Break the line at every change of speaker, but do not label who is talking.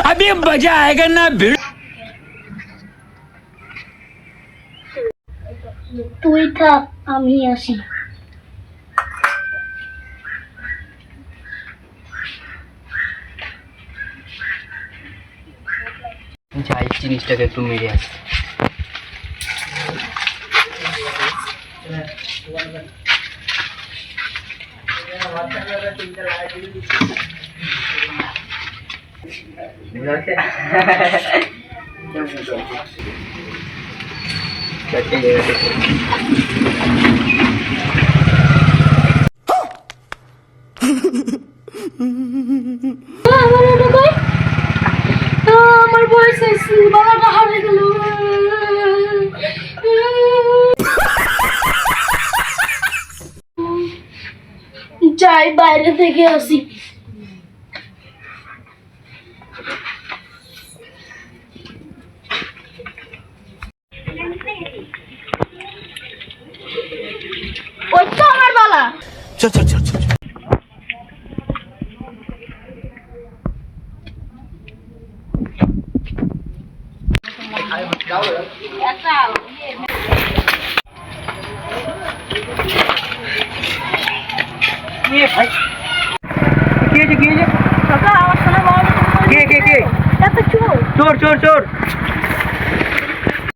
अभी मजा आएगा ना भिड़।
তুই থাক আমি আসি।
যাই জিনিসটাকে একটু মেরে আসি।
আমার বয়স বাবাটা হারিয়ে গেল। যাই বাইরে থেকে আসি। ওই তো আমার বালা।
चल चल चल चल
ये भाई के के
দাদা আমার সামনে বাবা
के
এত চোর
चोर चोर चोर